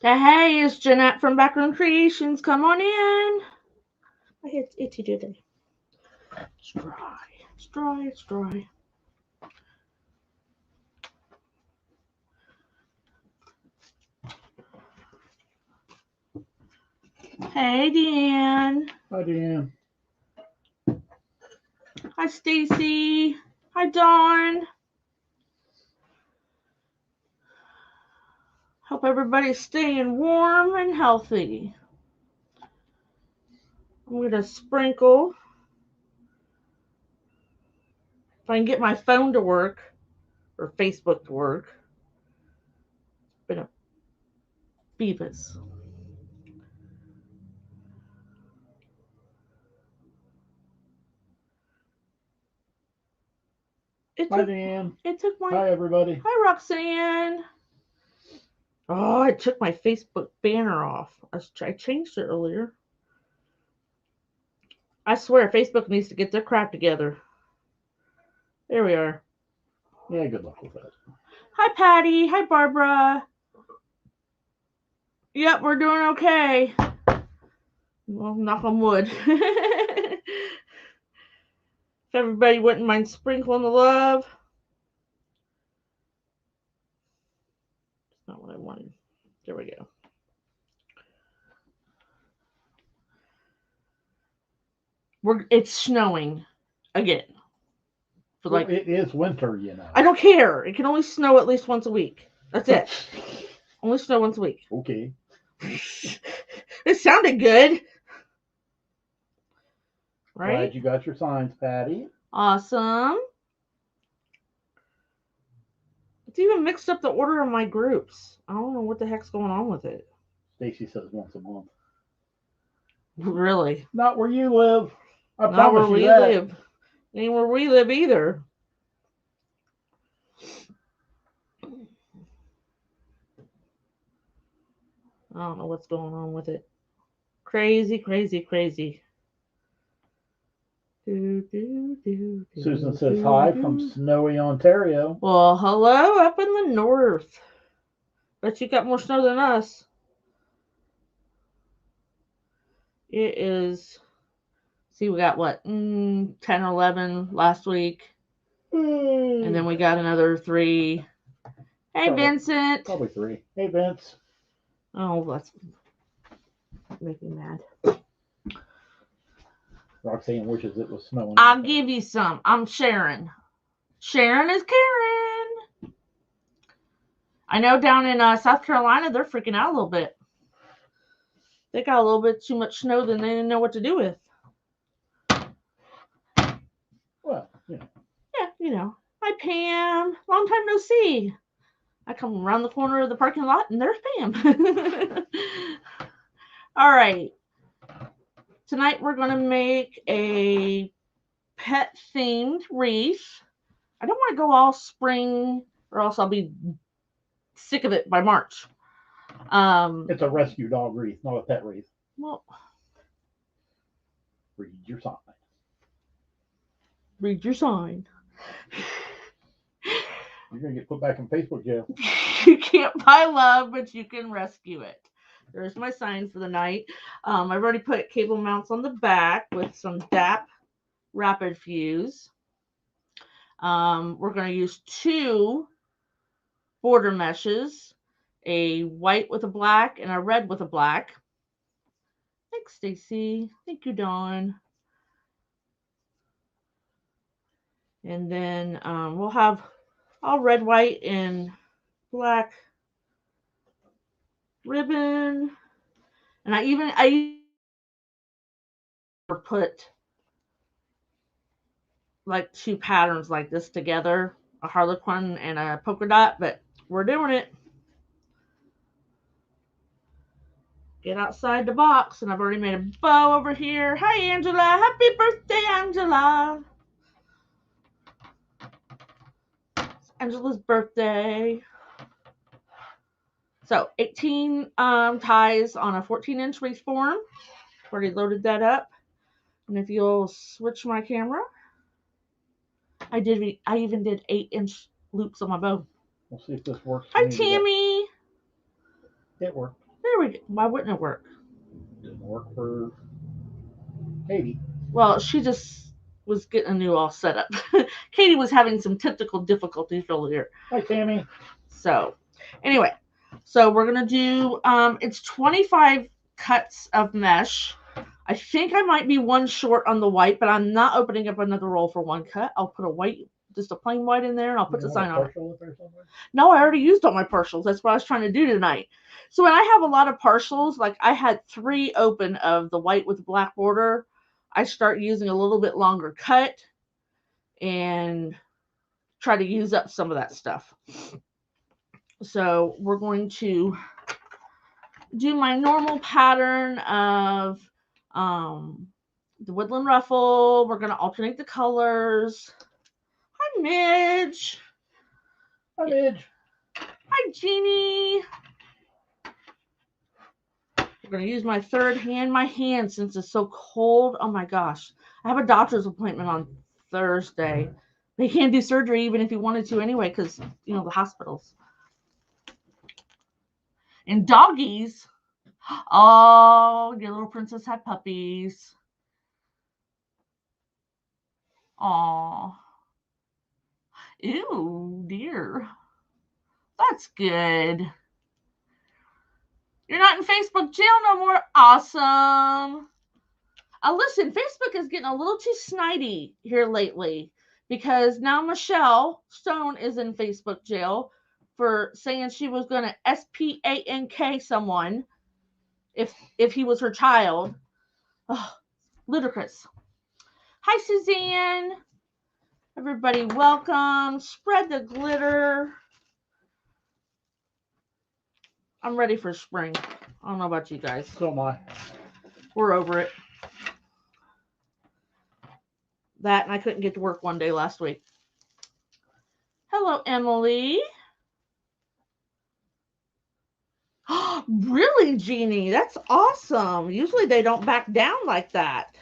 Hey, it's Jeanette from Backroom Creations. Come on in. My head's itchy today. It's dry. It's dry. It's dry. Hey, Dan. Hi, Dan. Hi, Stacy. Hi, Dawn. Hope everybody's staying warm and healthy. I'm going to sprinkle. If I can get my phone to work or Facebook to work. It's been a Beavis. Hi, Dan. It took my. Hi, everybody. Hi, Roxanne. Oh, I took my Facebook banner off. I changed it earlier. I swear, Facebook needs to get their crap together. There we are. Yeah, good luck with that. Hi, Patty. Hi, Barbara. Yep, we're doing okay. Well, knock on wood. If everybody wouldn't mind sprinkling the love. That's not what I wanted. There we go. It's snowing again. For Well, it is winter, you know. I don't care. It can only snow at least once a week. That's it. Only snow once a week. Okay. It sounded good. Right? Glad you got your signs, Patty. Awesome. It's even mixed up the order of my groups. I don't know what the heck's going on with it. Stacy says once a month. Really? Not where you live. I Not where promise you we that. live. Ain't where we live either. I don't know what's going on with it. Crazy, crazy, crazy. Susan says hi from snowy Ontario. Well, hello up in the north. Bet you got more snow than us. It is. See, we got what? 10 or 11 last week. And then we got another 3. Hey, Vincent. Probably 3. Hey, Vince. Oh, that's making me mad. Roxanne wishes it was snowing. I'll give you some. I'm Sharon. Sharon is Karen. I know down in South Carolina, they're freaking out a little bit. They got a little bit too much snow than they didn't know what to do with. Well, you know. Yeah, you know. Hi, Pam. Long time no see. I come around the corner of the parking lot and there's Pam. All right. Tonight we're going to make a pet themed wreath. I don't want to go all spring or else I'll be sick of it by March. It's a rescue dog wreath, not a pet wreath. Well, read your sign. Read your sign. You're going to get put back in Facebook jail. You can't buy love, but you can rescue it. There's my sign for the night. I've already put cable mounts on the back with some DAP Rapid Fuse. We're going to use 2 border meshes, a white with a black and a red with a black. Thanks, Stacy. Thank you, Dawn. And then we'll have all red, white, and black ribbon. And I put like 2 patterns like this together, a harlequin and a polka dot, but we're doing it. Get outside the box, and I've already made a bow over here. Hi, Angela. Happy birthday, Angela. It's Angela's birthday. So 18 ties on a 14-inch wreath form. Already loaded that up. And if you'll switch my camera, I even did 8-inch loops on my bow. We'll see if this works. Hi, Tammy. It worked. There we go. Why wouldn't it work? Didn't work for Katie. Well, she just was getting anew all set up. Katie was having some technical difficulties earlier. Hi, Tammy. So, anyway, so we're going to do, it's 25 cuts of mesh. I think I might be one short on the white, but I'm not opening up another roll for one cut. I'll put a white, just a plain white in there, and I'll put the sign on it. No, I already used all my partials. That's what I was trying to do tonight. So when I have a lot of partials, like I had 3 open of the white with black border, I start using a little bit longer cut and try to use up some of that stuff. So we're going to do my normal pattern of the woodland ruffle. We're going to alternate the colors. Hi, Midge. Hi, Midge. Hi, Jeannie. I'm going to use my third hand. My hand, since it's so cold, oh my gosh. I have a doctor's appointment on Thursday. They can't do surgery even if you wanted to anyway because, you know, the hospitals. And doggies. Oh, your little princess had puppies. Aw. Ew, dear. That's good. You're not in Facebook jail no more. Awesome. Listen, Facebook is getting a little too snidey here lately because now Michelle Stone is in Facebook jail for saying she was going to spank someone if he was her child. Oh, ludicrous. Hi, Suzanne. Everybody, welcome. Spread the glitter. I'm ready for spring. I don't know about you guys. So am I. We're over it. That and I couldn't get to work one day last week. Hello, Emily. Really, Jeannie? That's awesome. Usually they don't back down like that.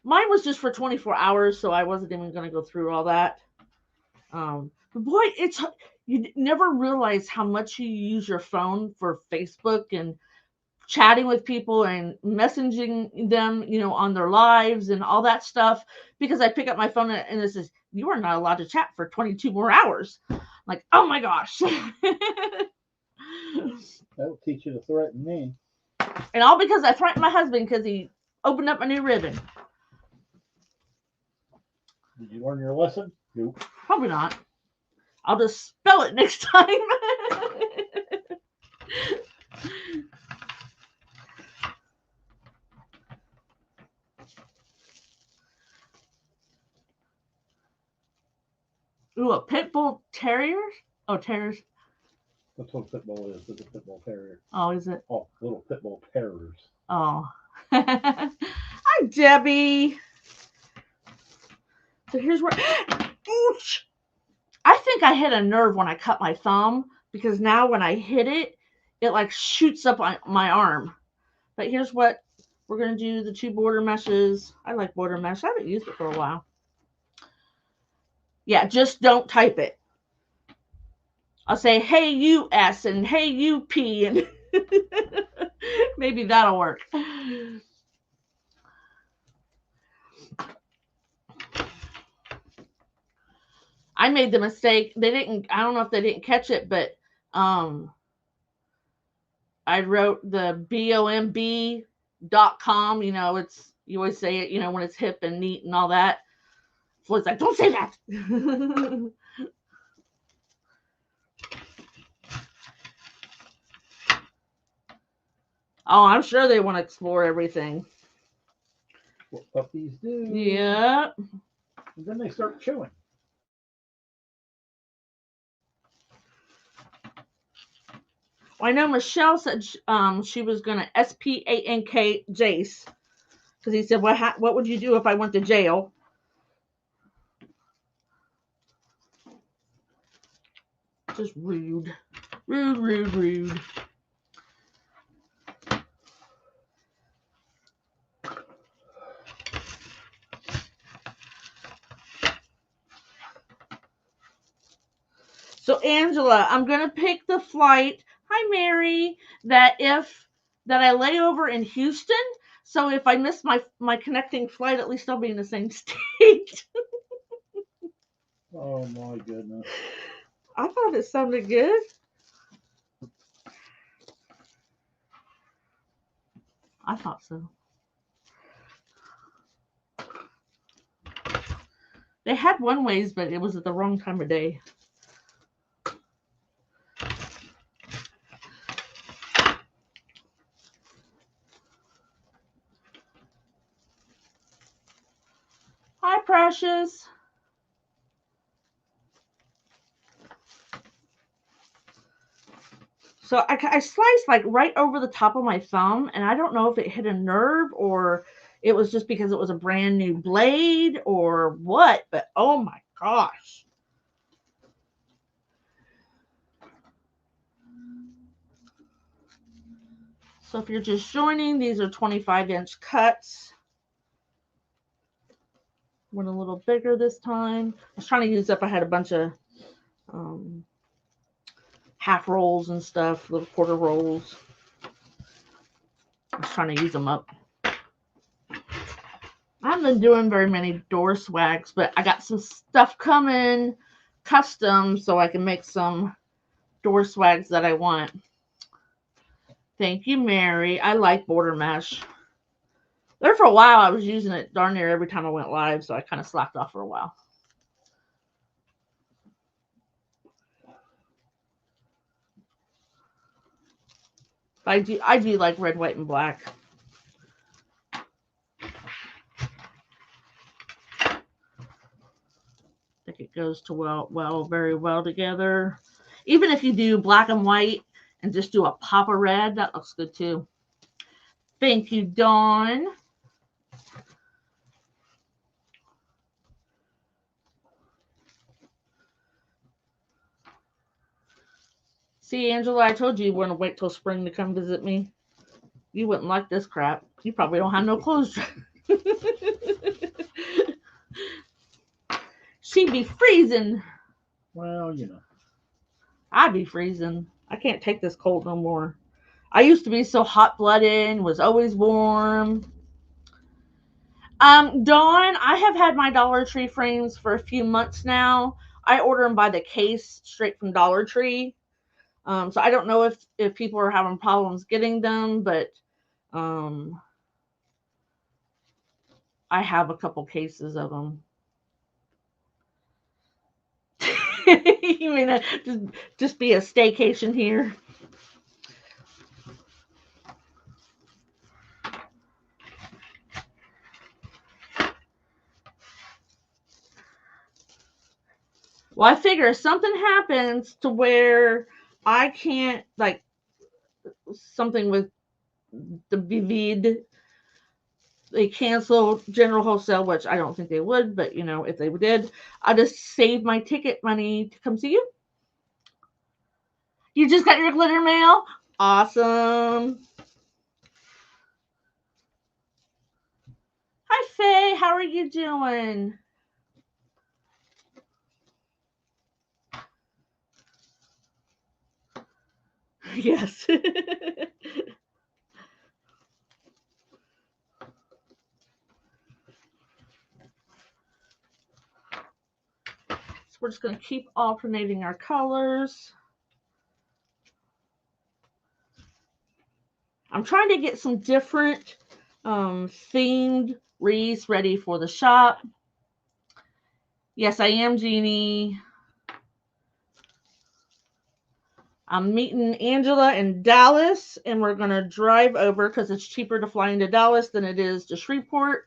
Mine was just for 24 hours, so I wasn't even going to go through all that. Boy, you never realize how much you use your phone for Facebook and chatting with people and messaging them, you know, on their lives and all that stuff, because I pick up my phone and it says, you are not allowed to chat for 22 more hours. I'm like, oh my gosh. That'll teach you to threaten me. And all because I threatened my husband because he opened up a new ribbon. Did you learn your lesson? Nope. Probably not. I'll just spell it next time. Ooh, a pit bull terrier? Oh, terriers. That's what a pit bull is. It's a pit bull terrier. Oh, is it? Oh, little pit bull terriers. Oh. Hi, Debbie. So here's where... Ouch! I think I hit a nerve when I cut my thumb, because now when I hit it, it like shoots up on my arm. But here's what we're going to do, the 2 border meshes. I like border mesh. I haven't used it for a while. Yeah, just don't type it. I'll say, hey, you S and hey, you P, and maybe that'll work. I made the mistake. I don't know if they didn't catch it, but I wrote the BOMB.com. You know, you always say it, you know, when it's hip and neat and all that. Floyd's like, don't say that. Oh, I'm sure they want to explore everything. What puppies do. Yeah. And then they start chewing. Well, I know Michelle said she was going to spank Jace. Because he said, what would you do if I went to jail? Just rude. Rude, rude, rude. So, Angela, I'm going to pick the flight. Hi, Mary. That I lay over in Houston, so if I miss my connecting flight, at least I'll be in the same state. Oh my goodness. I thought it sounded good. I thought so. They had one ways, but it was at the wrong time of day. Hi, Precious. So I sliced like right over the top of my thumb, and I don't know if it hit a nerve or it was just because it was a brand new blade or what, but oh my gosh. So if you're just joining, these are 25-inch cuts. Went a little bigger this time. I was trying to use up, I had a bunch of half rolls and stuff, little quarter rolls. I was trying to use them up. I haven't been doing very many door swags, but I got some stuff coming custom so I can make some door swags that I want. Thank you, Mary. I like border mesh. There for a while, I was using it darn near every time I went live, so I kind of slacked off for a while. I do like red, white, and black. I think it goes to very well together. Even if you do black and white and just do a pop of red, that looks good too. Thank you, Dawn. See, Angela, I told you want to wait till spring to come visit me. You wouldn't like this crap. You probably don't have no clothes. She'd be freezing. Well, you know. I'd be freezing. I can't take this cold no more. I used to be so hot-blooded, was always warm. Dawn, I have had my Dollar Tree frames for a few months now. I order them by the case straight from Dollar Tree. So I don't know if people are having problems getting them, but I have a couple cases of them. You mean just be a staycation here? Well, I figure if something happens to where I can't, like something with the Vivid, they cancel General Wholesale, which I don't think they would, but you know, if they did, I just save my ticket money to come see you. You just got your glitter mail? Awesome. Hi, Faye. How are you doing? Yes. So we're just going to keep alternating our colors. I'm trying to get some different themed wreaths ready for the shop. Yes, I am, Jeannie. I'm meeting Angela in Dallas, and we're going to drive over because it's cheaper to fly into Dallas than it is to Shreveport.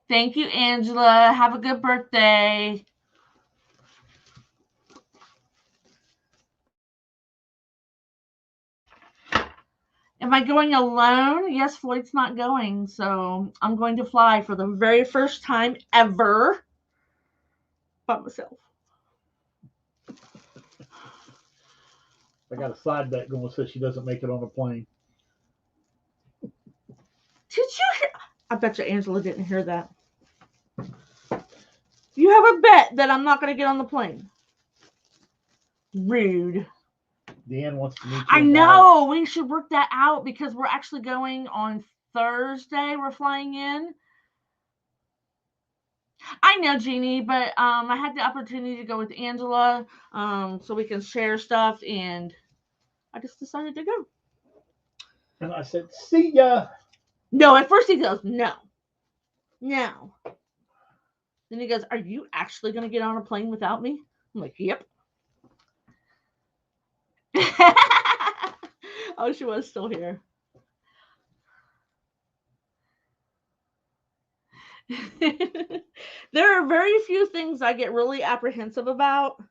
Thank you, Angela. Have a good birthday. Am I going alone? Yes, Floyd's not going, so I'm going to fly for the very first time ever by myself. I got a side bet going so she doesn't make it on a plane. Did you hear? I bet you Angela didn't hear that. You have a bet that I'm not going to get on the plane. Rude. Deanne wants to meet you. I in know. We should work that out because we're actually going on Thursday. We're flying in. I know, Jeannie, but I had the opportunity to go with Angela so we can share stuff, and I just decided to go. And I said, see ya. No, at first he goes, no. No. Then he goes, are you actually going to get on a plane without me? I'm like, yep. Oh, she was still here. There are very few things I get really apprehensive about.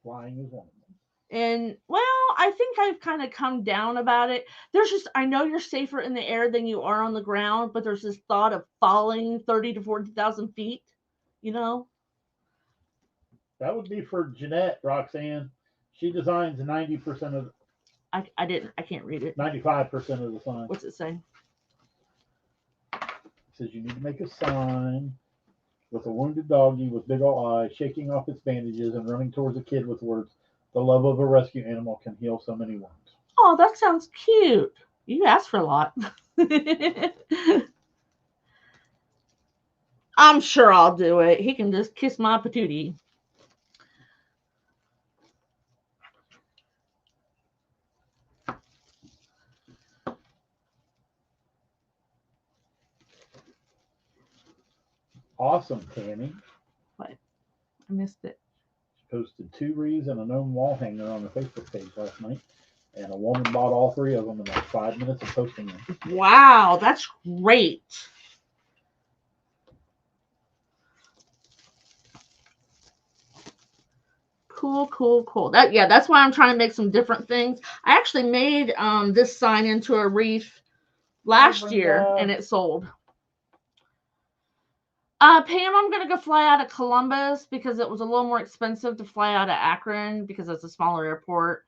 Flying is one of them. And, well, I think I've kind of come down about it. There's just, I know you're safer in the air than you are on the ground, but there's this thought of falling 30 to 40,000 feet, you know? That would be for Jeanette, Roxanne. She designs 90% of. I can't read it. 95% of the sign. What's it say? It says you need to make a sign with a wounded doggy with big old eyes, shaking off its bandages and running towards a kid with words, "The love of a rescue animal can heal so many wounds." Oh, that sounds cute. You asked for a lot. I'm sure I'll do it. He can just kiss my patootie. Awesome, Tammy. What? I missed it. She posted 2 wreaths and a gnome wall hanger on her Facebook page last night, and a woman bought all 3 of them in like 5 minutes of posting them. Wow, that's great. Cool. That's why I'm trying to make some different things. I actually made this sign into a wreath last year, and it sold. Pam, I'm gonna go fly out of Columbus because it was a little more expensive to fly out of Akron because it's a smaller airport.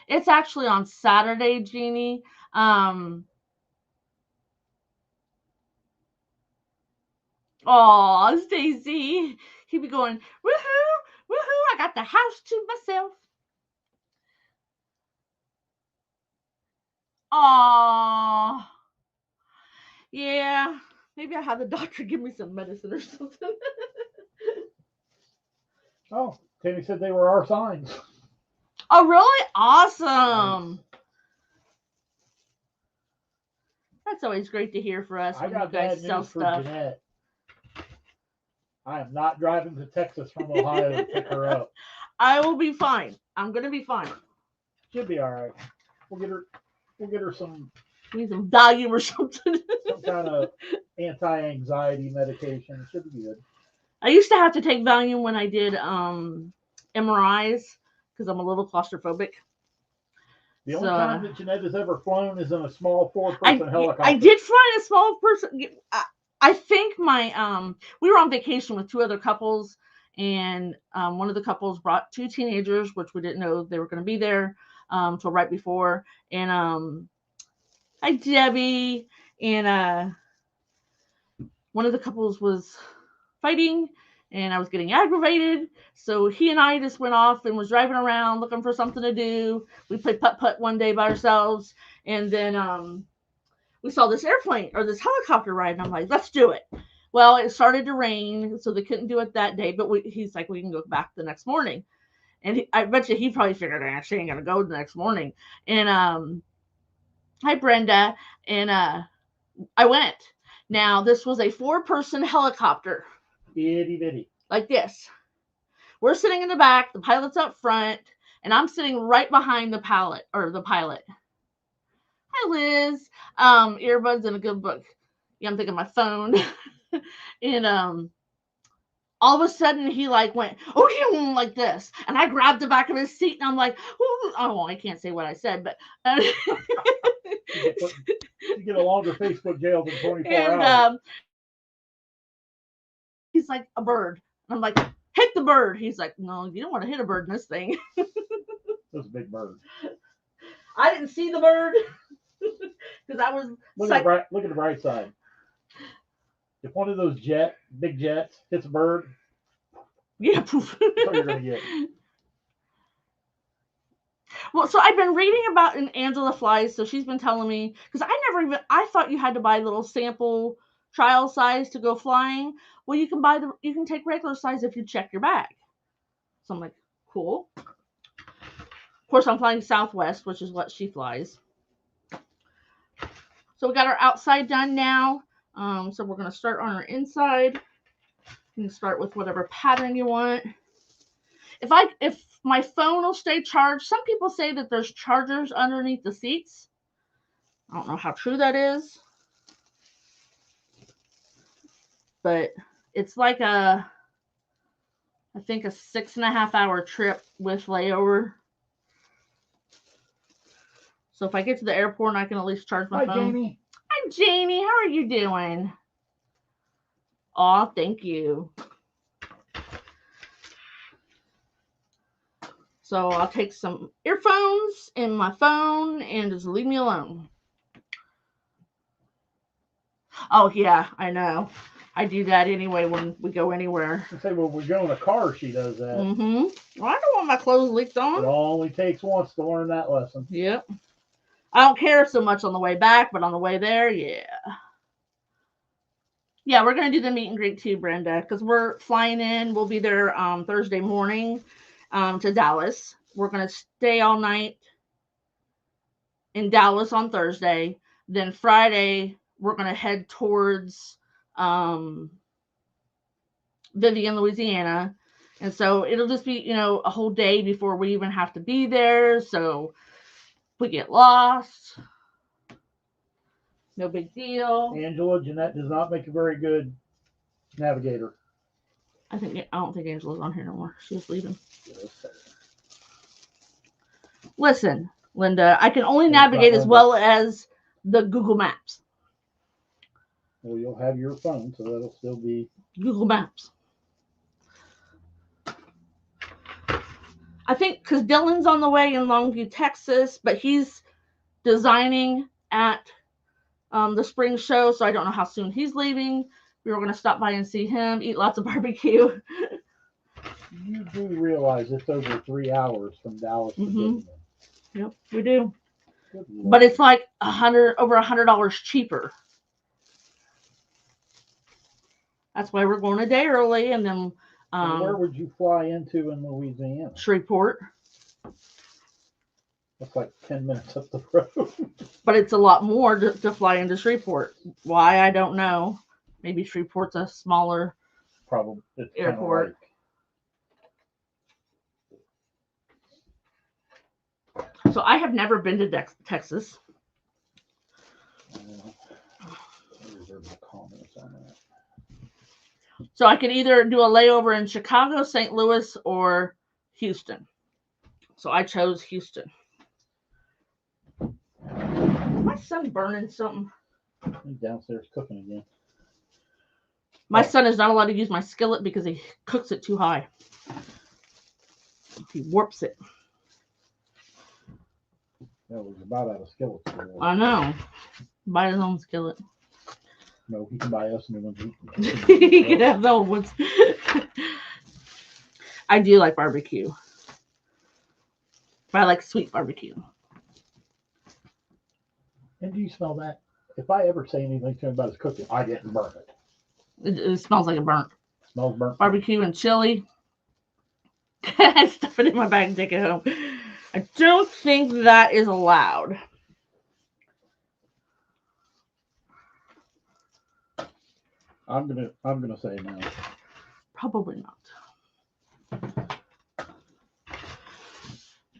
It's actually on Saturday, Jeannie. Oh, Stacy. He'd be going, woohoo, I got the house to myself. Oh, yeah. Maybe I have the doctor give me some medicine or something. Oh, Tammy said they were our signs. Oh, really? Awesome. Nice. That's always great to hear for us when you guys sell stuff. Jeanette. I am not driving to Texas from Ohio to pick her up. I will be fine. I'm gonna be fine. She'll be all right. We'll get her some. Need some Valium or something. Some kind of anti-anxiety medication. It should be good. I used to have to take Valium when I did MRIs because I'm a little claustrophobic. The only time that Jeanette has ever flown is in a small 4-person helicopter. I did fly in a small person. I think my we were on vacation with 2 other couples, and one of the couples brought 2 teenagers, which we didn't know they were going to be there till right before. And hi Debbie, and one of the couples was fighting, and I was getting aggravated. So he and I just went off and was driving around looking for something to do. We played putt-putt one day by ourselves, and then we saw this airplane or this helicopter ride, and I'm like, let's do it. Well, it started to rain, so they couldn't do it that day, but he's like, we can go back the next morning. And I bet you he probably figured, she ain't going to go the next morning. And hi, Brenda. And I went. Now, this was a 4-person helicopter. Itty bitty. Like this. We're sitting in the back, the pilot's up front, and I'm sitting right behind the pilot. Hi, Liz. Earbuds and a good book. Yeah, I'm thinking my phone. And all of a sudden he like went, oh, like this. And I grabbed the back of his seat, and I'm like, oh, I can't say what I said, but you get a longer Facebook jail than 24 hours. He's like, a bird. And I'm like, hit the bird. He's like, no, you don't want to hit a bird in this thing. That's a big bird. I didn't see the bird because I was look at the bright side. If one of those big jets hits a bird, Yeah. that's what you're gonna get. Well, so I've been reading about an Angela flies, so she's been telling me, because I thought you had to buy little sample trial size to go flying. Well, you can take regular size if you check your bag. So I'm like, cool. Of course, I'm flying Southwest, which is what she flies. So we got our outside done now. So we're gonna start on our inside. You can start with whatever pattern you want. If my phone will stay charged, some people say that there's chargers underneath the seats. I don't know how true that is, but it's like I think a 6.5 hour trip with layover. So if I get to the airport, I can at least charge my Hi, phone. Jamie. Hi, Janie. How are you doing? Aw, thank you. So I'll take some earphones and my phone and just leave me alone. Oh, yeah, I know. I do that anyway when we go anywhere. I say, well, we go in a car, she does that. Mm-hmm. Well, I don't want my clothes leaked on. It only takes once to learn that lesson. Yep. I don't care so much on the way back, but on the way there, yeah. Yeah, we're going to do the meet and greet too, Brenda, because we're flying in. We'll be there Thursday morning to Dallas. We're going to stay all night in Dallas on Thursday. Then Friday, we're going to head towards Vivian, Louisiana. And so it'll just be, a whole day before we even have to be there. So if we get lost, no big deal. Angela, Jeanette does not make a very good navigator. I don't think Angela's on here no more. She was leaving. Listen, Linda, I can only navigate as well as the Google Maps. Well, you'll have your phone, so that'll still be Google Maps. I think because Dylan's on the way in Longview, Texas, but he's designing at the spring show, so I don't know how soon he's leaving. We were going to stop by and see him, eat lots of barbecue. You do realize it's over 3 hours from Dallas to Vivian. Yep, we do. But it's like over $100 cheaper. That's why we're going a day early, and then. Where would you fly into in Louisiana? Shreveport. That's like 10 minutes up the road. But it's a lot more to fly into Shreveport. Why, I don't know. Maybe Shreveport's a smaller airport. So I have never been to Texas. So I could either do a layover in Chicago, St. Louis, or Houston. So I chose Houston. My son burning something. He's downstairs cooking again. My son is not allowed to use my skillet because he cooks it too high. He warps it. Yeah, we're about out of skillets. I know. Buy his own skillet. No, he can buy us new ones. He can have the old ones. I do like barbecue. But I like sweet barbecue. And do you smell that? If I ever say anything to him about his cooking, I didn't burn it. It smells like a burnt. It smells burnt. Barbecue and chili. Stuff it in my bag and take it home. I don't think that is allowed. I'm gonna say no. Probably not.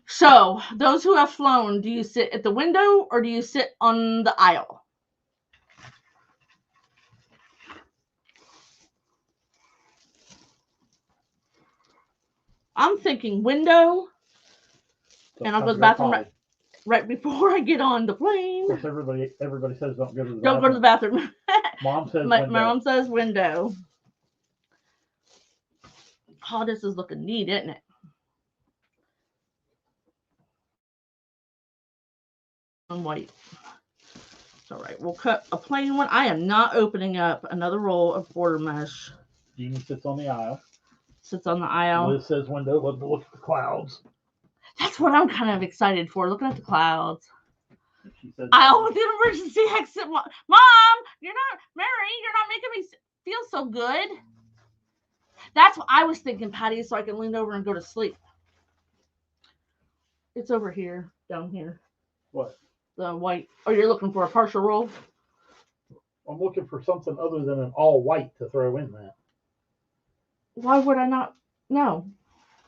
So, those who have flown, do you sit at the window or do you sit on the aisle? I'm thinking window, and I'll go to the bathroom right before I get on the plane. Of course, everybody says don't go to the bathroom. Don't go to the bathroom. Mom says my window. mom says window. Oh, this is looking neat, isn't it? And white. It's all right. We'll cut a plain one. I am not opening up another roll of border mesh. Jeannie sits on the aisle. Sits on the aisle. Liz says window, love to look at the clouds. That's what I'm kind of excited for, looking at the clouds. She says, I'll with the emergency exit. Mom, you're not, Mary, you're not making me feel so good. That's what I was thinking, Patty, so I can lean over and go to sleep. It's over here, down here. What? The white. Oh, you're looking for a partial roll? I'm looking for something other than an all white to throw in that. Why would I not? No.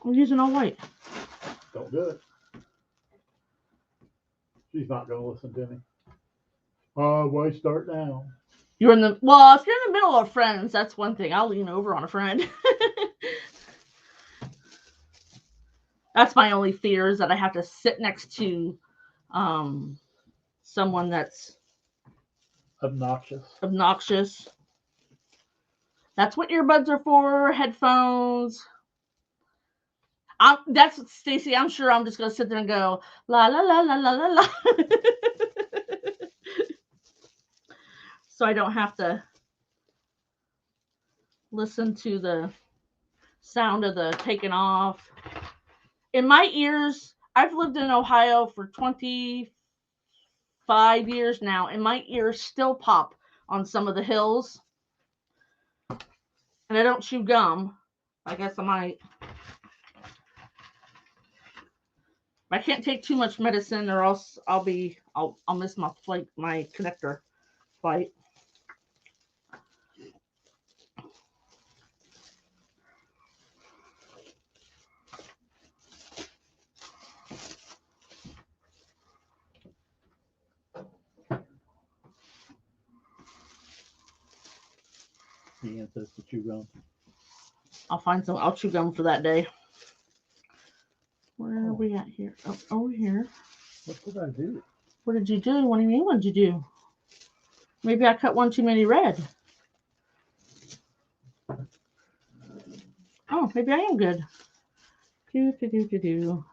I'm using all white. Don't do it. She's not going to listen to me. Why start now? You're in the, well, if you're in the middle of friends, that's one thing. I'll lean over on a friend. That's my only fear, is that I have to sit next to someone that's obnoxious. That's what earbuds are for, headphones. That's Stacy. I'm sure I'm just gonna sit there and go la la la la la la la, so I don't have to listen to the sound of the taking off. In my ears, I've lived in Ohio for 25 years now, and my ears still pop on some of the hills. And I don't chew gum. I guess I might. I can't take too much medicine, or else I'll miss my flight, my connector flight. The answer is to chew gum. I'll chew gum for that day. Where are we at here? Oh, over here. What did I do? What did you do? What do you mean, what did you do? Maybe I cut one too many red. Oh, maybe I am good. Do.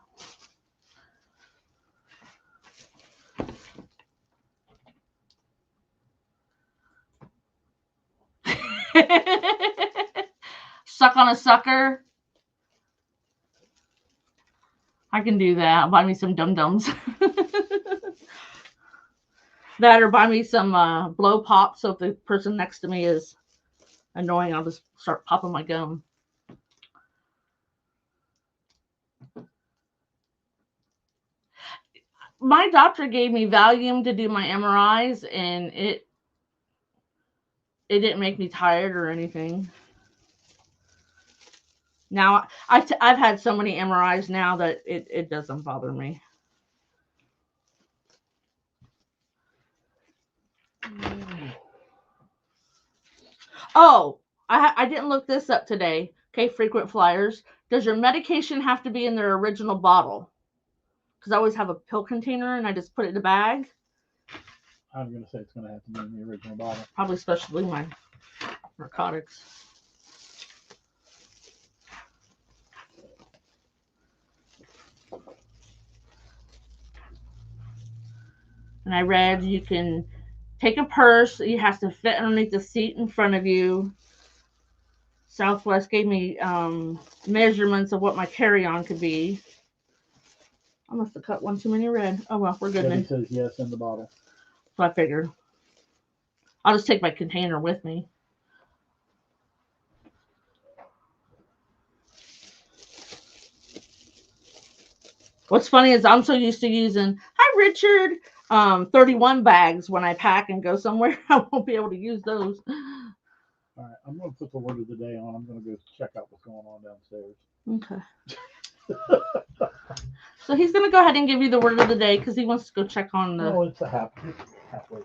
Suck on a sucker. I can do that. Buy me some dum-dums. That, or buy me some blow pop, so if the person next to me is annoying, I'll just start popping my gum. My doctor gave me Valium to do my MRIs, and it didn't make me tired or anything. Now, I've had so many MRIs now that it doesn't bother me. Oh, I didn't look this up today. Okay, frequent flyers. Does your medication have to be in their original bottle? Because I always have a pill container and I just put it in a bag. I'm going to say it's going to have to be in the original bottle. Probably especially my narcotics. And I read you can take a purse. It has to fit underneath the seat in front of you. Southwest gave me measurements of what my carry-on could be. I must have cut one too many red. Oh, well, we're good Debbie then. says yes in the bottle. So I figured. I'll just take my container with me. What's funny is I'm so used to using, hi, Richard, 31 bags when I pack and go somewhere. I won't be able to use those. All right, I'm going to put the word of the day on. I'm going to go check out what's going on downstairs. Okay. So he's going to go ahead and give you the word of the day because he wants to go check on the... Oh, it's a halfway.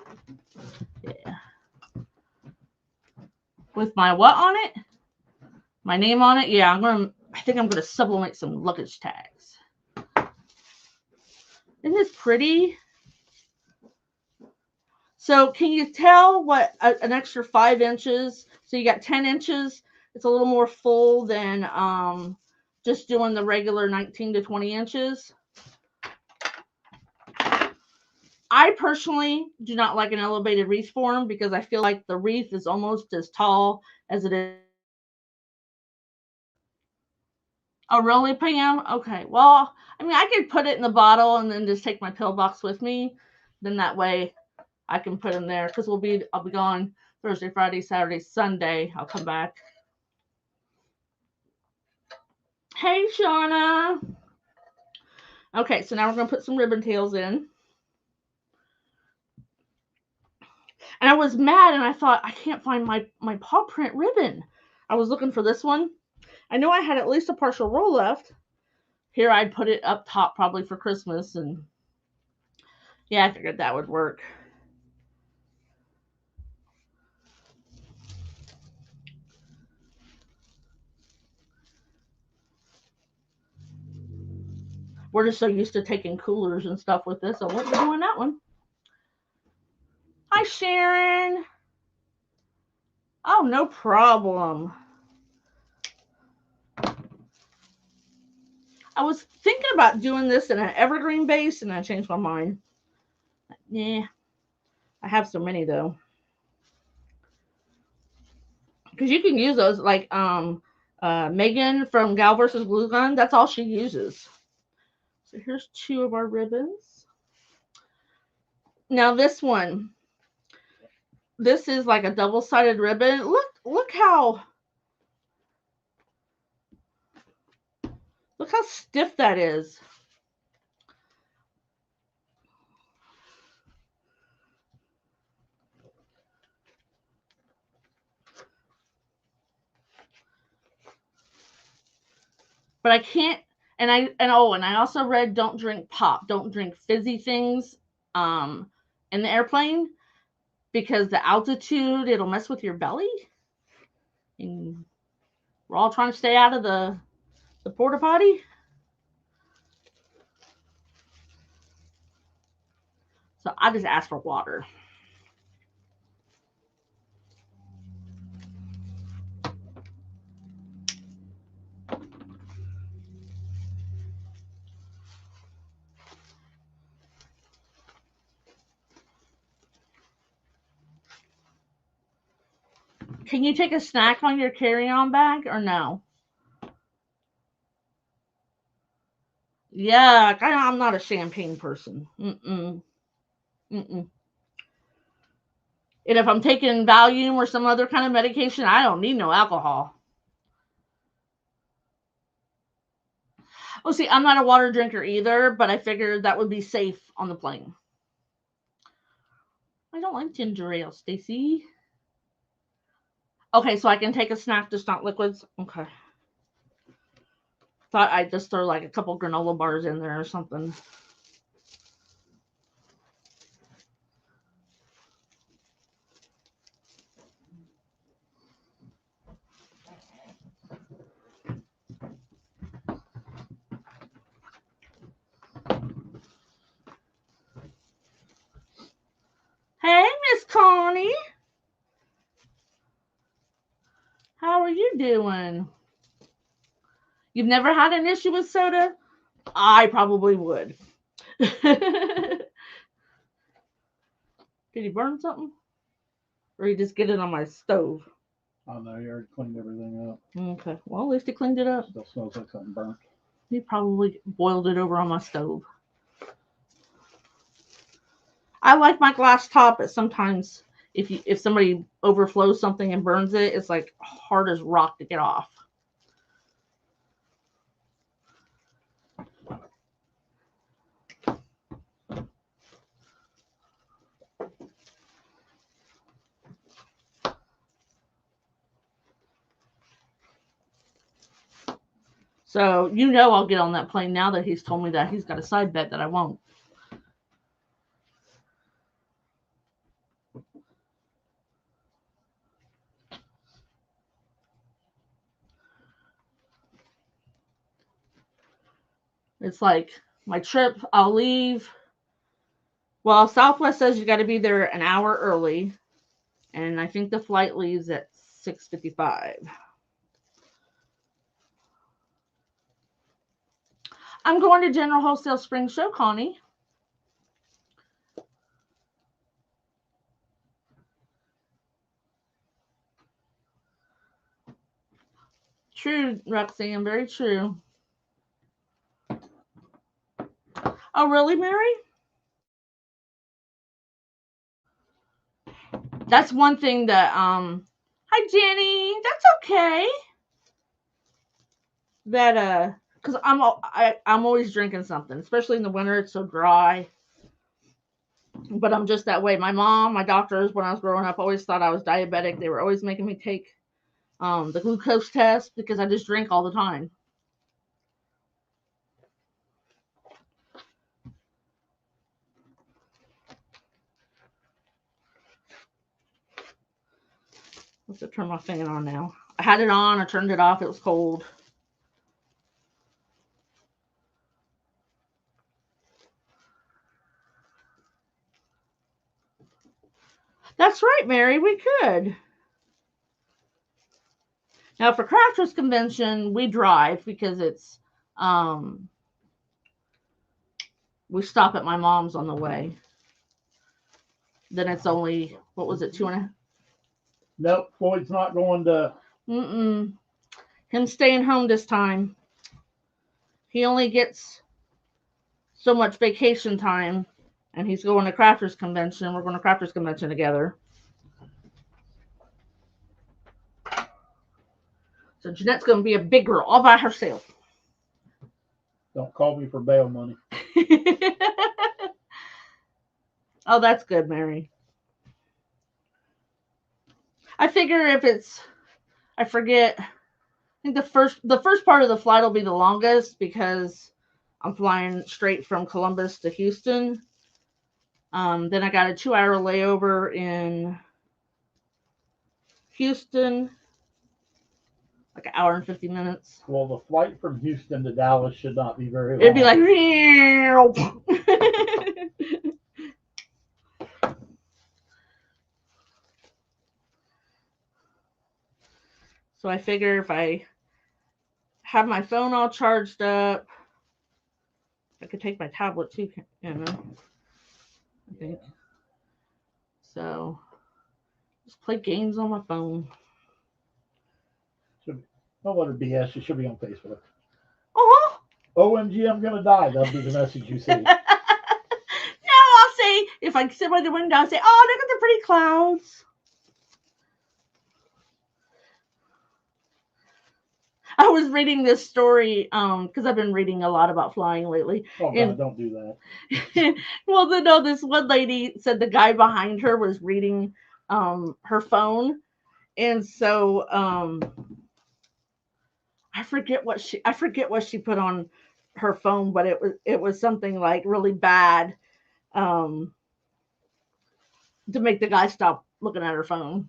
Yeah. With my what on it? My name on it? Yeah, I think I'm going to sublimate some luggage tags. Isn't this pretty? So can you tell what an extra 5 inches? So you got 10 inches. It's a little more full than just doing the regular 19 to 20 inches. I personally do not like an elevated wreath form because I feel like the wreath is almost as tall as it is the bottle. Oh, really, Pam? Okay. Well, I mean, I could put it in the bottle and then just take my pillbox with me. Then that way I can put them there because I'll be gone Thursday, Friday, Saturday, Sunday. I'll come back. Hey, Shauna. Okay, so now we're gonna put some ribbon tails in. And I was mad and I thought I can't find my paw print ribbon. I was looking for this one. I know I had at least a partial roll left. Here I'd put it up top probably for Christmas, and yeah, I figured that would work. We're just so used to taking coolers and stuff with this, so we're doing that one. Hi, Sharon. Oh, no problem. I was thinking about doing this in an evergreen base, and I changed my mind. Yeah, I have so many though. Because you can use those like Megan from Gal versus Glue Gun. That's all she uses. So here's two of our ribbons. Now this one, this is like a double-sided ribbon. Look how stiff that is. But I can't. And I also read don't drink pop, don't drink fizzy things in the airplane because the altitude it'll mess with your belly. And we're all trying to stay out of the porta potty. So I just asked for water. Can you take a snack on your carry-on bag or no? Yeah, I'm not a champagne person. Mm-mm. Mm-mm. And if I'm taking Valium or some other kind of medication, I don't need no alcohol. Well, see, I'm not a water drinker either, but I figured that would be safe on the plane. I don't like ginger ale, Stacy. Okay, so I can take a snack, just not liquids. Okay. Thought I'd just throw like a couple granola bars in there or something. Hey, Miss Connie. How are you doing? You've never had an issue with soda? I probably would. Did you burn something? Or you just get it on my stove? Oh no, you already cleaned everything up. Okay. Well, at least he cleaned it up. Still smells like something burnt. He probably boiled it over on my stove. I like my glass top, but sometimes if somebody overflows something and burns it, it's like hard as rock to get off. So you know I'll get on that plane now that he's told me that he's got a side bet that I won't. It's like my trip, I'll leave. Well, Southwest says you got to be there an hour early, and I think the flight leaves at 6:55. I'm going to General Wholesale Spring Show, Connie. True, Roxanne, very true. Oh, really, Mary? That's one thing that hi Jenny, that's okay. That because I'm always drinking something, especially in the winter. It's so dry. But I'm just that way. My mom, my doctors, when I was growing up, always thought I was diabetic. They were always making me take the glucose test because I just drink all the time. Let's just turn my fan on now. I had it on. I turned it off. It was cold. That's right, Mary. We could. Now for Crafters Convention, we drive because it's we stop at my mom's on the way. Then it's only what was it, 2.5? Nope, Floyd's not going to. Him staying home this time. He only gets so much vacation time, and he's going to Crafters Convention. We're going to Crafters Convention together. So Jeanette's going to be a big girl all by herself. Don't call me for bail money. Oh, that's good, Mary. I figure if it's, I forget. I think the first part of the flight will be the longest because I'm flying straight from Columbus to Houston. Then I got a 2-hour layover in Houston, like an hour and 50 minutes. Well, the flight from Houston to Dallas should not be very long. It'd be like, so I figure if I have my phone all charged up, I could take my tablet too, you know. I think so. Just play games on my phone. Don't let her BS. She should be on Facebook. Oh, OMG, I'm gonna die. That'll be the message you see. No, I'll say if I sit by the window, I'll say, "Oh, look at the pretty clouds." I was reading this story because I've been reading a lot about flying lately. Oh God, don't do that. Well, no, this one lady said the guy behind her was reading her phone, and so I forget what she put on her phone, but it was something like really bad to make the guy stop looking at her phone.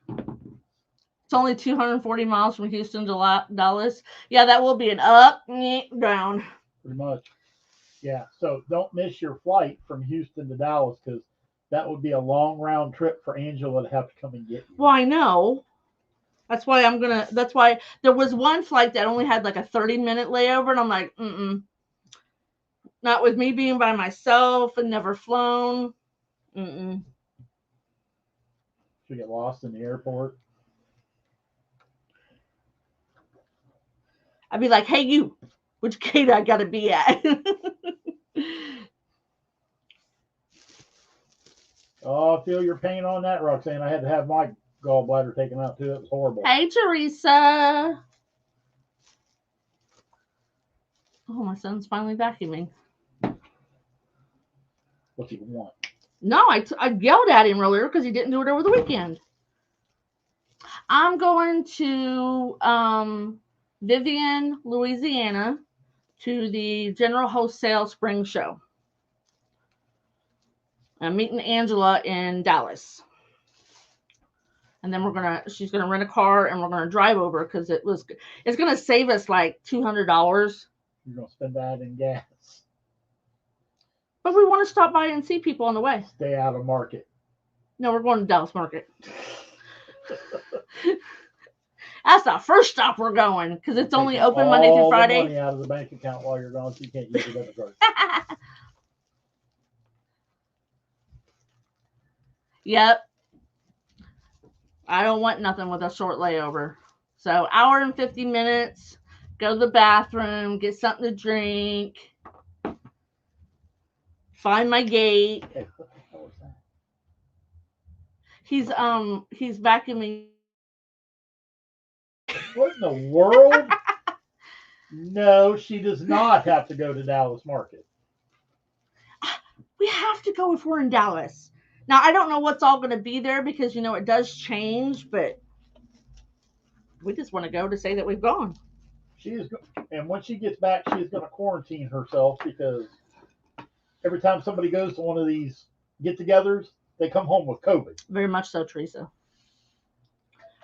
It's only 240 miles from Houston to Dallas. Yeah, that will be an up, down. Pretty much. Yeah, so don't miss your flight from Houston to Dallas because that would be a long round trip for Angela to have to come and get you. Well, I know. That's why there was one flight that only had like a 30-minute layover, and I'm like, not with me being by myself and never flown. Should get lost in the airport. I'd be like, hey, you, which gate I gotta be at? Oh, I feel your pain on that, Roxanne. I had to have my gallbladder taken out too. It was horrible. Hey, Teresa. Oh, my son's finally vacuuming. What's he want? No, I yelled at him earlier because he didn't do it over the weekend. I'm going to Vivian, Louisiana, to the General Wholesale Spring Show. I'm meeting Angela in Dallas. And then she's gonna rent a car and we're gonna drive over because it's gonna save us like $200. You're gonna spend that in gas. But we want to stop by and see people on the way. Stay out of market. No, we're going to Dallas Market. That's the first stop we're going because it's only open Monday through Friday. All the money out of the bank account while you're gone, so you can't use your debit card. Yep. I don't want nothing with a short layover. So hour and 50 minutes, go to the bathroom, get something to drink, find my gate. Hey, what the hell is that? He's vacuuming. What in the world? No, she does not have to go to Dallas Market. We have to go if we're in Dallas. Now I don't know what's all going to be there because it does change, but we just want to go to say that we've gone. She is, and when she gets back, she is going to quarantine herself because every time somebody goes to one of these get-togethers, they come home with COVID. Very much so, Teresa.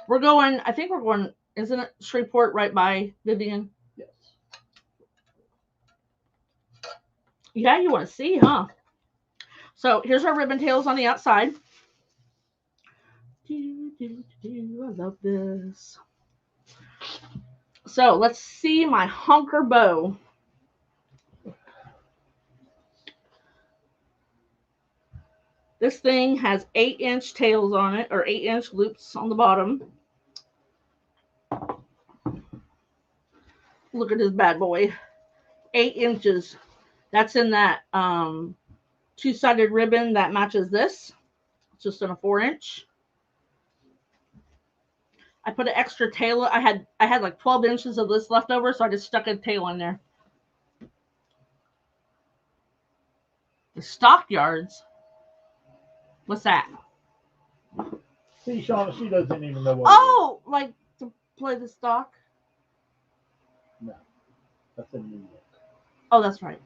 We're going. I think we're going. Isn't it Shreveport right by Vivian? Yes. Yeah, you want to see, huh? So here's our ribbon tails on the outside. I love this. So let's see my honker bow. This thing has 8-inch tails on it, or 8-inch loops on the bottom. Look at this bad boy. 8 inches. That's in that 2-sided ribbon that matches this. It's just in a 4-inch. I put an extra tail. I had like 12 inches of this left over, so I just stuck a tail in there. The stockyards. What's that? See, Shauna, she doesn't even know what. Oh, like to play the stock? No, that's in New York. Oh, that's right.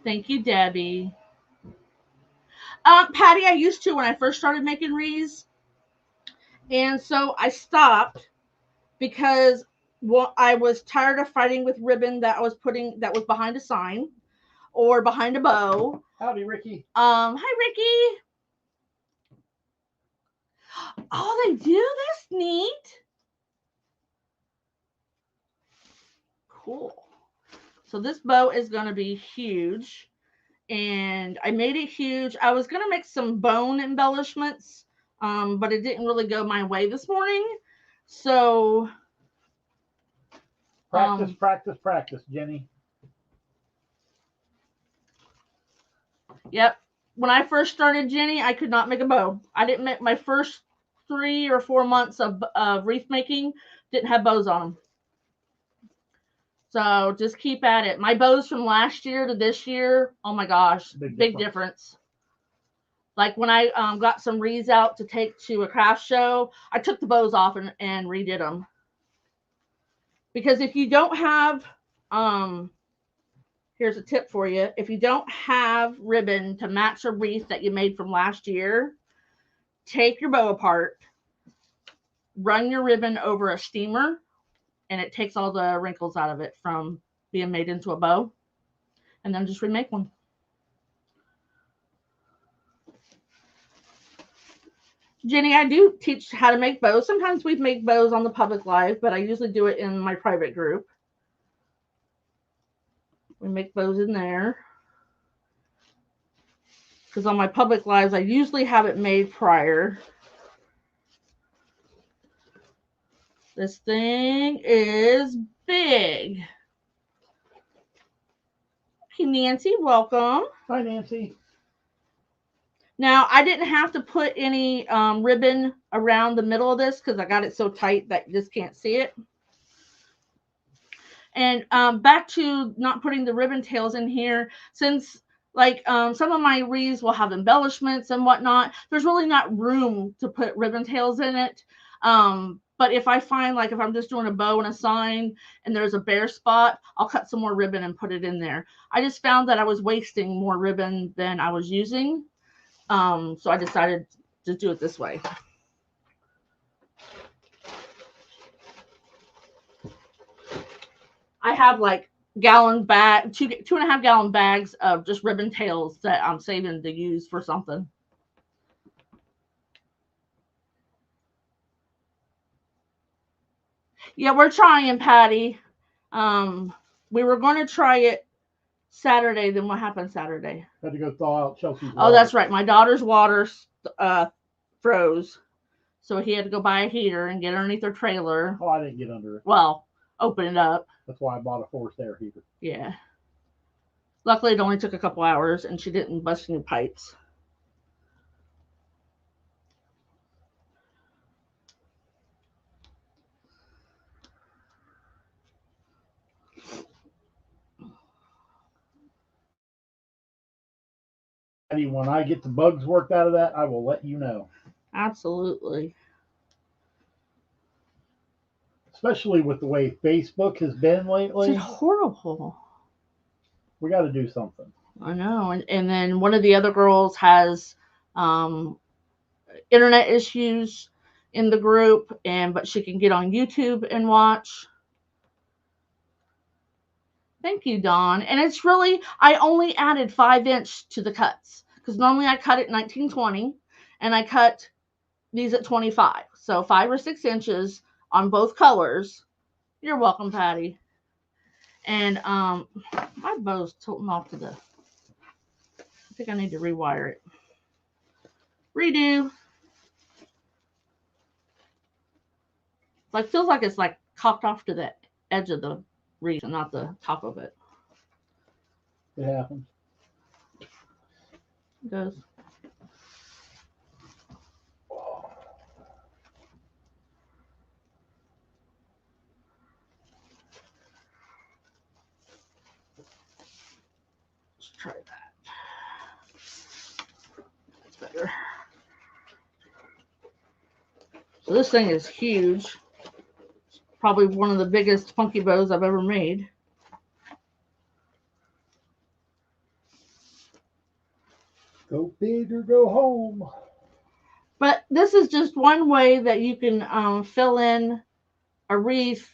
Thank you, Debbie. Patty, I used to when I first started making wreaths, and so I stopped because I was tired of fighting with ribbon that was behind a sign or behind a bow. Howdy, Ricky. Hi, Ricky. Oh, they do? That's neat. Cool. So this bow is going to be huge. And I made it huge. I was going to make some bone embellishments, but it didn't really go my way this morning. So practice, Jenny. Yep. When I first started, Jenny, I could not make a bow. I didn't make my first 3 or 4 months of wreath making, didn't have bows on them. So just keep at it. My bows from last year to this year, oh my gosh, big difference. Like when I got some wreaths out to take to a craft show, I took the bows off and redid them. Because if you don't have, here's a tip for you. If you don't have ribbon to match a wreath that you made from last year, take your bow apart, run your ribbon over a steamer, and it takes all the wrinkles out of it from being made into a bow, and then just remake one. Jenny, I do teach how to make bows. Sometimes we make bows on the public live, but I usually do it in my private group. We make bows in there. Because on my public lives, I usually have it made prior. This thing is big. Hey, Nancy, welcome. Hi, Nancy. Now, I didn't have to put any ribbon around the middle of this because I got it so tight that you just can't see it. And back to not putting the ribbon tails in here, since like some of my wreaths will have embellishments and whatnot, there's really not room to put ribbon tails in it. But if I find, like if I'm just doing a bow and a sign and there's a bare spot, I'll cut some more ribbon and put it in there. I just found that I was wasting more ribbon than I was using. So I decided to do it this way. I have like two and a half gallon bags of just ribbon tails that I'm saving to use for something. Yeah, we're trying, Patty. We were going to try it Saturday. Then what happened Saturday? Had to go thaw out Chelsea's water. Oh, that's right. My daughter's water froze. So he had to go buy a heater and get underneath their trailer. Oh, I didn't get under it. Well, open it up. That's why I bought a forced air heater. Yeah. Luckily, it only took a couple hours, and she didn't bust any pipes. When I get the bugs worked out of that, I will let you know. Absolutely. Especially with the way Facebook has been lately. It's horrible. We got to do something. I know. And then one of the other girls has internet issues in the group, but she can get on YouTube and watch. Thank you, Dawn. And it's really, I only added 5-inch to the cuts because normally I cut at 1920 and I cut these at 25. So 5 or 6 inches on both colors. You're welcome, Patty. And my bow's tilting off to the, I think I need to rewire it. Redo. Like, feels like it's like cocked off to the edge of the wreath and not the top of it. It happens. It does. Let's try that. That's better. So this thing is huge. It's probably one of the biggest funky bows I've ever made. Go big or go home. But this is just one way that you can fill in a wreath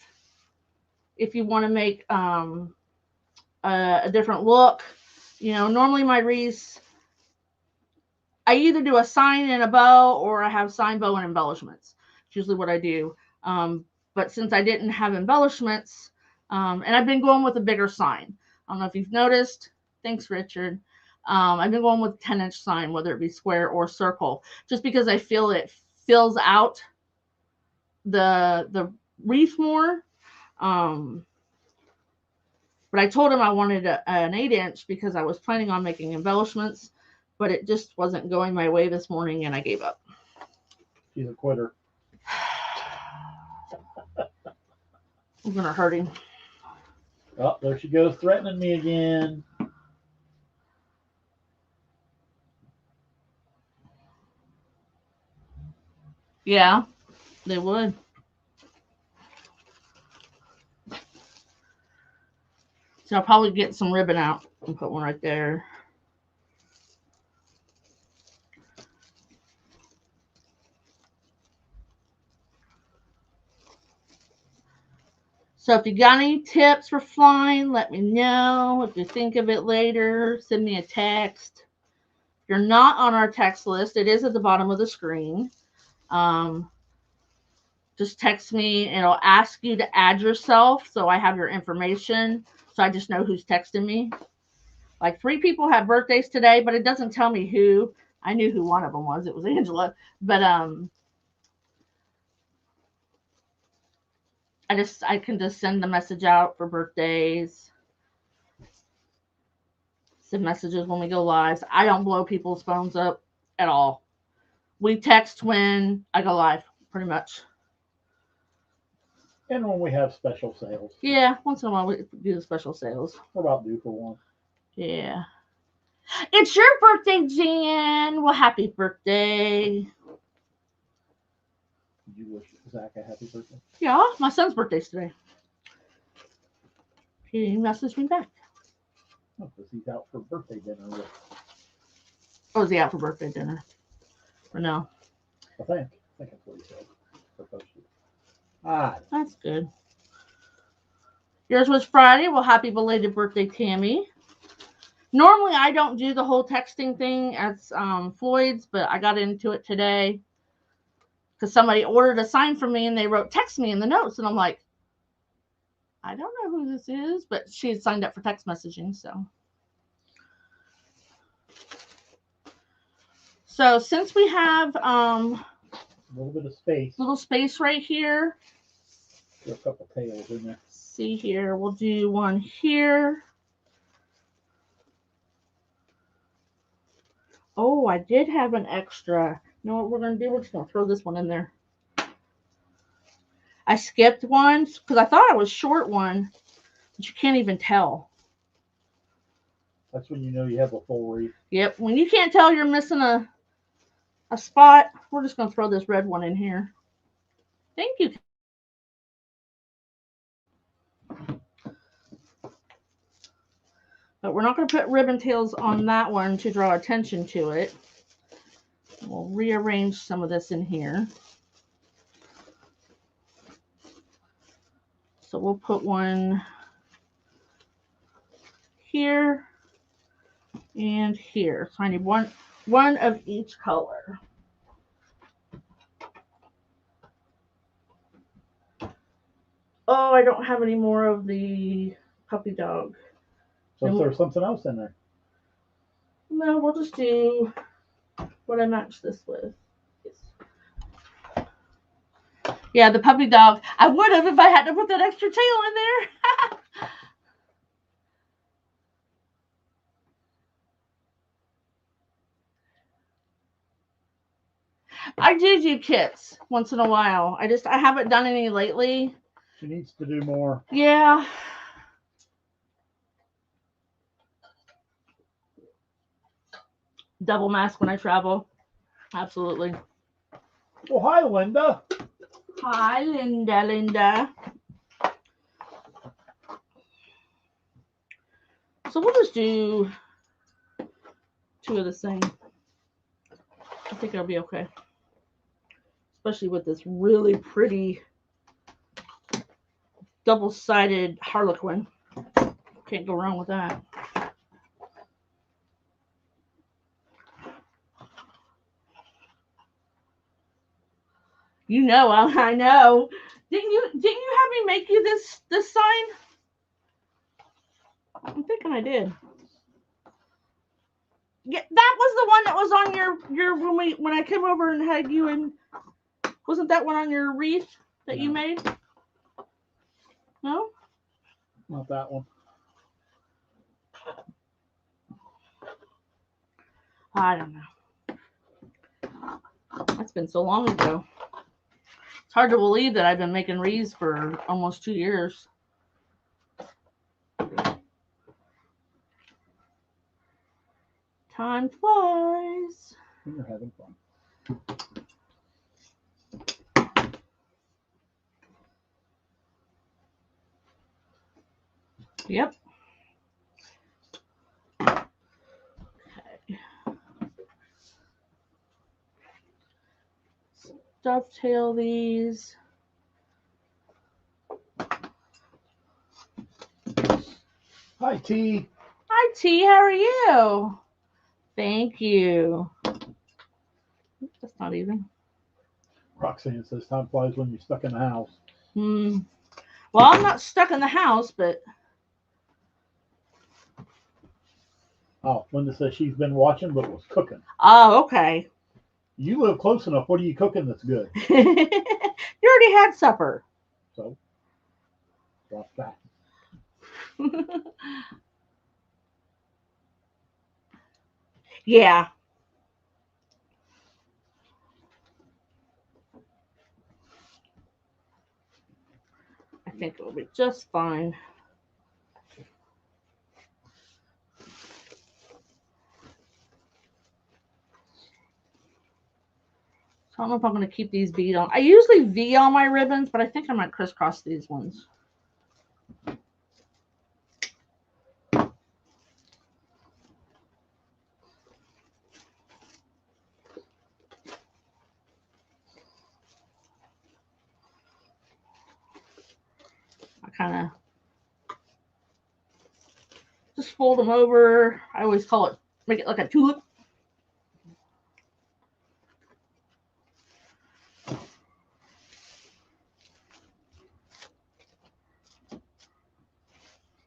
if you want to make a different look. You know, normally my wreaths, I either do a sign and a bow or I have sign, bow, and embellishments. It's usually what I do. But since I didn't have embellishments, and I've been going with a bigger sign. I don't know if you've noticed. Thanks, Richard. I've been going with 10-inch sign, whether it be square or circle, just because I feel it fills out the wreath more. But I told him I wanted an 8-inch because I was planning on making embellishments, but it just wasn't going my way this morning, and I gave up. She's a quitter. I'm gonna hurt him. Oh, there she goes, threatening me again. Yeah, they would. So I'll probably get some ribbon out and put one right there. So if you got any tips for flying, let me know. If you think of it later, send me a text. If you're not on our text list, it is at the bottom of the screen. Just text me and it'll ask you to add yourself so I have your information so I just know who's texting me. Like 3 people have birthdays today, but it doesn't tell me who. I knew who one of them was. It was Angela. But I can just send the message out for birthdays. Send messages when we go live. I don't blow people's phones up at all. We text when I go live, pretty much. And when we have special sales. Yeah, once in a while we do the special sales. We're about due for one. Yeah. It's your birthday, Jan. Well, happy birthday. Did you wish Zach a happy birthday? Yeah, my son's birthday's today. He messaged me back. Oh, because he's out for birthday dinner with. Oh, is he out for birthday dinner? Or no? I think that's what he said. Supposed to. Ah, that's good. Yours was Friday. Well, happy belated birthday, Tammy. Normally, I don't do the whole texting thing as Floyd's, but I got into it today because somebody ordered a sign from me and they wrote text me in the notes. And I'm like, I don't know who this is, but she had signed up for text messaging. So since we have A little bit of space. Little space right here. Got a couple tails in there. See here, we'll do one here. Oh, I did have an extra. You know what we're going to do? We're just going to throw this one in there. I skipped one because I thought it was short one, but you can't even tell. That's when you know you have a full wreath. Yep, when you can't tell you're missing a spot, we're just going to throw this red one in here. Thank you. But we're not going to put ribbon tails on that one to draw attention to it. We'll rearrange some of this in here. So we'll put one here and here. So I need one of each color. Oh, I don't have any more of the puppy dog. So if there's something else in there. No, we'll just do what I matched this with. Yeah, the puppy dog. I would have if I had to put that extra tail in there. I do kits once in a while. I haven't done any lately. She needs to do more. Yeah. Double mask when I travel. Absolutely. Well, hi, Linda. Hi, Linda. So we'll just do 2 of the same. I think it'll be okay. Especially with this really pretty double-sided harlequin. Can't go wrong with that. You know, I know. Didn't you have me make you this sign? I'm thinking I did. Yeah, that was the one that was on your when I came over and had you in. Wasn't that one on your wreath that you made? No? Not that one. I don't know. That's been so long ago. It's hard to believe that I've been making wreaths for almost 2 years. Time flies. You're having fun. Yep. Okay. Dovetail these. Hi, T. Hi, T. How are you? Thank you. That's not even. Roxanne says time flies when you're stuck in the house. Well, I'm not stuck in the house, but. Oh, Linda says she's been watching but was cooking. Oh, okay. You live close enough. What are you cooking that's good? You already had supper. So, drop that. Yeah. I think it will be just fine. I don't know if I'm going to keep these bead on. I usually V on my ribbons, but I think I might crisscross these ones. I kind of just fold them over. I always call it, make it like a tulip.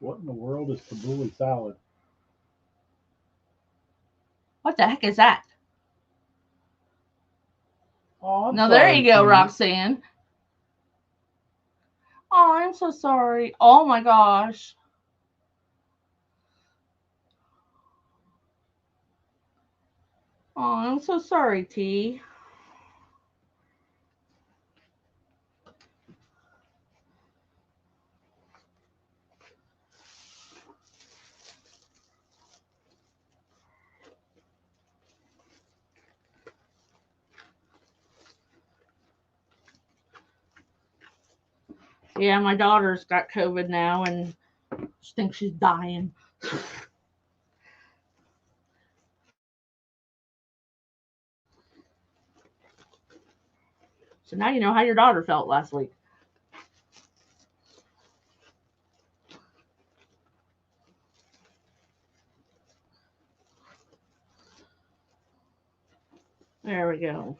What in the world is tabbouleh salad? What the heck is that? Oh, Now, there sorry, you go, T. Roxanne. Oh, I'm so sorry. Oh, my gosh. Oh, I'm so sorry, T. Yeah, my daughter's got COVID now, and she thinks she's dying. So now you know how your daughter felt last week. There we go.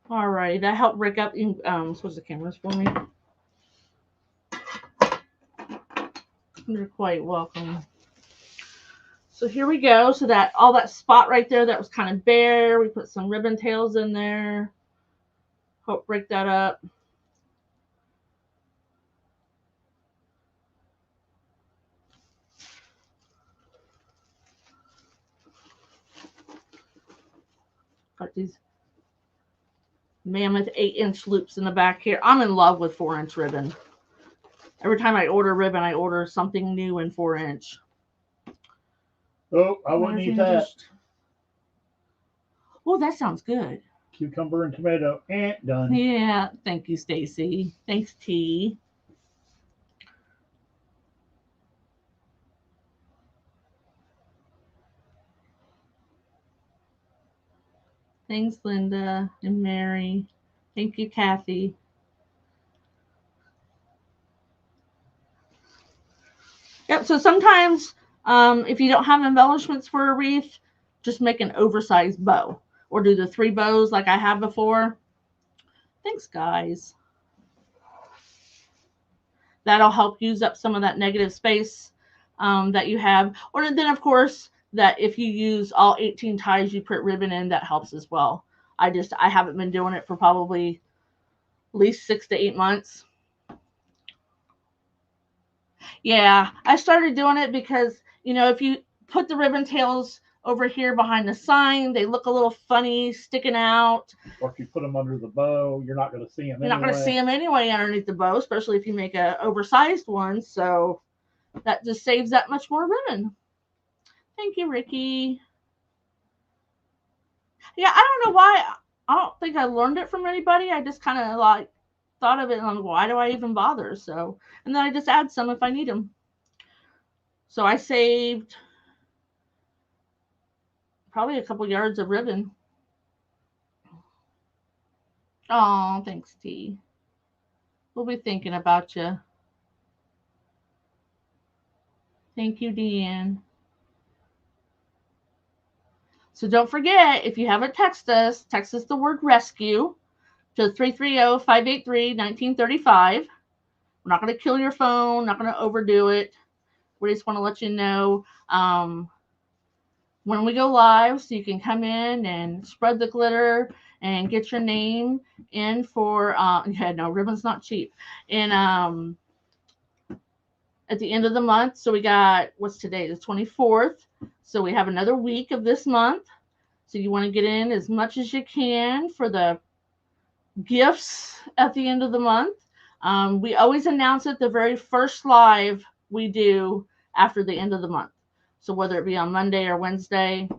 All right, that helped break up. Switch the cameras for me. You're quite welcome. So here we go. So that all that spot right there that was kind of bare, we put some ribbon tails in there. Help break that up. Got these mammoth 8-inch loops in the back here. I'm in love with 4-inch ribbon. Every time I order ribbon, I order something new in 4-inch. Oh, I wouldn't eat that. Oh, that sounds good. Cucumber and tomato. Done. Yeah, thank you, Stacy. Thanks, T. Thanks, Linda and Mary. Thank you, Kathy. Yep, so sometimes if you don't have embellishments for a wreath, just make an oversized bow or do the 3 bows like I have before. Thanks, guys. That'll help use up some of that negative space that you have. Or then, of course, that if you use all 18 ties you put ribbon in, that helps as well. I haven't been doing it for probably at least 6 to 8 months. Yeah, I started doing it because, if you put the ribbon tails over here behind the sign, they look a little funny sticking out. Or if you put them under the bow, you're not going to see them You're not going to see them anyway underneath the bow, especially if you make an oversized one. So that just saves that much more ribbon. Thank you, Ricky. Yeah, I don't know why. I don't think I learned it from anybody. I just kind of thought of it and I'm like, why do I even bother? So, and then I just add some if I need them. So I saved probably a couple yards of ribbon. Oh, thanks, T. We'll be thinking about you. Thank you, Deanne. So don't forget, if you haven't text us the word rescue to 330-583-1935. We're not going to kill your phone, not going to overdo it. We just want to let you know when we go live so you can come in and spread the glitter and get your name in for, ribbon's not cheap. And at the end of the month, so we got, what's today, the 24th. So we have another week of this month. So you want to get in as much as you can for the gifts at the end of the month. We always announce it the very first live we do after the end of the month. So whether it be on Monday or Wednesday,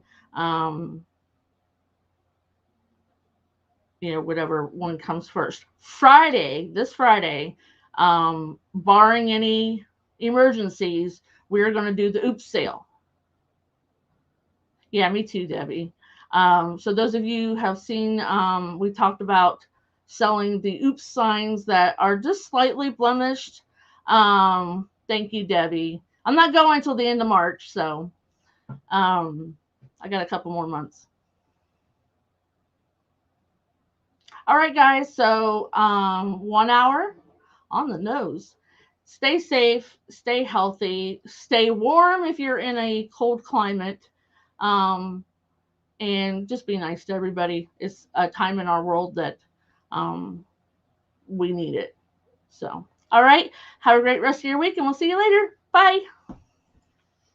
whatever one comes first. This Friday, barring any emergencies, we're going to do the oops sale. Yeah, me too, Debbie. So those of you have seen, we talked about selling the oops signs that are just slightly blemished. Thank you, Debbie. I'm not going until the end of March, so I got a couple more months. All right, guys. So 1 hour on the nose. Stay safe, stay healthy, stay warm if you're in a cold climate. Um, and just be nice to everybody. It's a time in our world that um, we need it. So, all right. Have a great rest of your week, and we'll see you later. Bye.